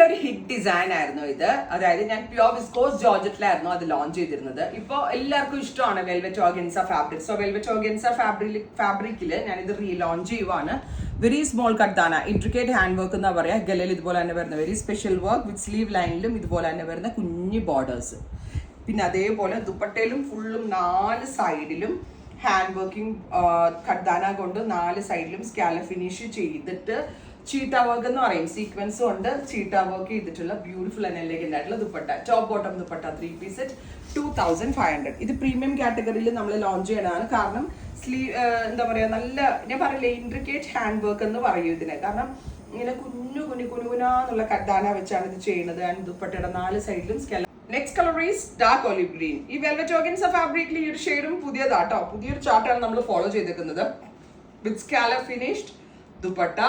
നല്ലൊരു hit design ആയിരുന്നു ഇത്. അതായത് ഞാൻ പ്യോർ വിസ്കോസ് ജോർജറ്റിലായിരുന്നു അത് ലോഞ്ച് ചെയ്തിരുന്നത്. ഇപ്പോൾ എല്ലാവർക്കും ഇഷ്ടമാണ് velvet organza fabric. So velvet organza ഫാബ്രിക്കിൽ ഞാനിത് റീലോഞ്ച് ചെയ്യുവാണ്. Very small cutdana, intricate hand work എന്നാ പറയാ. ഗലയിൽ ഇതുപോലെ തന്നെ വരുന്ന very special work with sleeve ലൈനിലും ഇതുപോലെ തന്നെ വരുന്ന കുഞ്ഞു ബോർഡേഴ്സ്. പിന്നെ അതേപോലെ ദുപ്പട്ടയിലും ഫുള്ളും 4 സൈഡിലും ഹാൻഡ് വർക്കിംഗ് കട്ടാന കൊണ്ട് 4 സൈഡിലും സ്കാലപ്പ് ഫിനിഷ് ചെയ്തിട്ട് ചീട്ട വർക്ക് എന്ന് പറയും, സീക്വൻസ് കൊണ്ട് ചീട്ട വർക്ക് ചെയ്തിട്ടുള്ള ബ്യൂട്ടിഫുൾ ആൻഡ് എലഗന്റ് ആയിട്ടുള്ള dupatta. Top bottom dupatta 3 piece set 2500. ഇത് പ്രീമിയം കാറ്റഗറിയിൽ നമ്മൾ ലോഞ്ച് ചെയ്യണതാണ്. കാരണം സ്ലീവ് എന്താ പറയാ, നല്ല ഞാൻ പറയില്ലേ ഇൻട്രിക്കേറ്റ് ഹാൻഡ് വർക്ക് എന്ന് പറയും ഇതിനെ. കാരണം ഇങ്ങനെ കുനുകുനാന്നുള്ള കട്ടാന വെച്ചാണ് ഇത് ചെയ്യുന്നത്. ആൻഡ് ദുപ്പട്ടയുടെ 4 സൈഡിലും scallop. Next colour is dark olive green. ഈ വെൽവെറ്റ് ഓർഗൻസ ഫാബ്രിക്കിൽ ഈ ഒരു ഷെയ്ഡും പുതിയതാട്ടോ, പുതിയൊരു ചാർട്ടാണ് നമ്മൾ ഫോളോ ചെയ്തേക്കുന്നത്. വിത്ത് സ്കാലപ്പ് ഫിനിഷ്ഡ് ദുപ്പട്ട.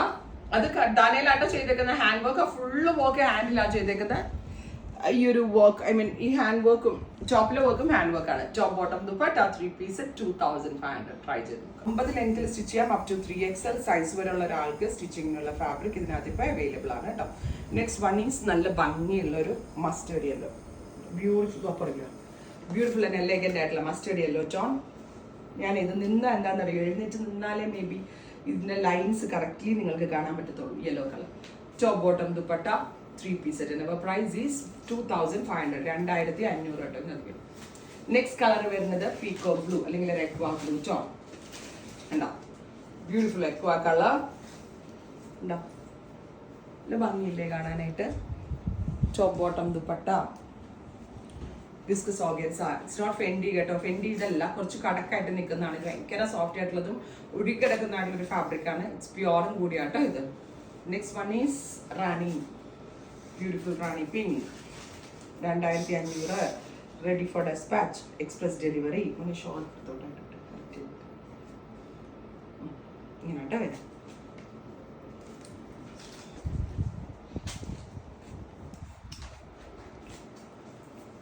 അത് കട്ടാനയിലാട്ടോ ചെയ്തേക്കുന്നത്. ഹാൻഡ് വർക്ക് ഫുള്ള് വർക്ക് ഹാൻഡിലാണ് ചെയ്തേക്കുന്നത്. ഈ ഒരു വർക്ക് ഈ ഹാൻഡ് വർക്കും ടോപ്പിലെ വർക്കും ഹാൻഡ് വർക്കാണ്. Top bottom dupatta 3 piece 2500. Try ചെയ്തു. 50 ലെങ്ത്തിൽ സ്റ്റിച്ച് ചെയ്യാം. അപ് ടു 3XL സൈസ് വരെയുള്ള ഒരാൾക്ക് സ്റ്റിച്ചിങ്ങിനുള്ള ഫാബ്രിക് ഇതിനകത്ത് ഇപ്പോൾ അവൈലബിൾ ആണ് കേട്ടോ. നെക്സ്റ്റ് വൺ ഈസ് നല്ല ഭംഗിയുള്ള ഒരു mustard yellow. Beautiful and elegant ആയിട്ടുള്ള മസ്റ്റേർഡ് യെല്ലോ ടോൺ. ഞാൻ ഇത് എന്താണെന്ന് അറിയോ, എഴുന്നേറ്റ് നിന്നാലേ മേ ബി ഇതിന്റെ ലൈൻസ് കറക്റ്റ്ലി നിങ്ങൾക്ക് കാണാൻ പറ്റത്തുള്ളൂ. Yellow colour. Top bottom dupatta 3 piece set. Our price is 2500. 2500 കേട്ടോ നൽകി. നെക്സ്റ്റ് കളർ വരുന്നത് പീക്കോ ബ്ലൂ അല്ലെങ്കിൽ ഒരു എക്വാ ബ്ലൂ ടോൺ. ഉണ്ടോ ബ്യൂട്ടിഫുൾ എക്വാ കളർ. ഉണ്ടോ നല്ല ഭംഗിയില്ലേ കാണാനായിട്ട്. Top bottom dupatta viscose organza. It's not Fendi കേട്ടോ. ഫെൻഡി ഇതല്ല, കുറച്ച് കടക്കായിട്ട് നിൽക്കുന്നതാണ്. ഭയങ്കര സോഫ്റ്റ് ആയിട്ടുള്ളതും ഒഴുകിക്കിടക്കുന്നതായിട്ടുള്ള ഒരു ഫാബ്രിക് ആണ്. ഇറ്റ്സ് പ്യോറും കൂടിയാട്ടോ ഇത്. Next one is Rani. Beautiful Rani pink. 2500. Ready for despatch. Express delivery. ഒന്ന് ഷോൾ ഇങ്ങനെട്ടോ വരാം.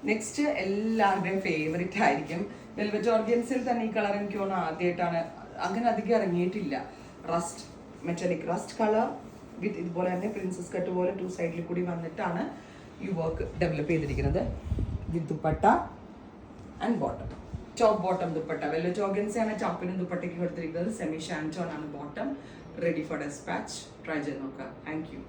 നെക്സ്റ്റ് എല്ലാവരുടെയും ഫേവറേറ്റ് ആയിരിക്കും. വെൽവെറ്റ് ഓർഗൻസിൽ തന്നെ ഈ കളർ എനിക്ക് തോന്നുന്നു ആദ്യമായിട്ടാണ്, അങ്ങനെ അധികം ഇറങ്ങിയിട്ടില്ല. റസ്റ്റ്, മെറ്റാലിക് റസ്റ്റ് കളർ വിത്ത് ഇതുപോലെ തന്നെ പ്രിൻസസ് കട്ട് പോലെ 2 സൈഡിൽ കൂടി വന്നിട്ടാണ് ഈ വർക്ക് ഡെവലപ്പ് ചെയ്തിരിക്കുന്നത്. With dupatta and bottom. Top bottom dupatta velvet organza ആണ് ടോപ്പിനും ദുപ്പട്ടയ്ക്ക് കൊടുത്തിരിക്കുന്നത്. സെമി ഷാൻറ്റോൺ ആണ് bottom. Ready for dispatch. Try ചെയ്ത് നോക്കാം. Thank U.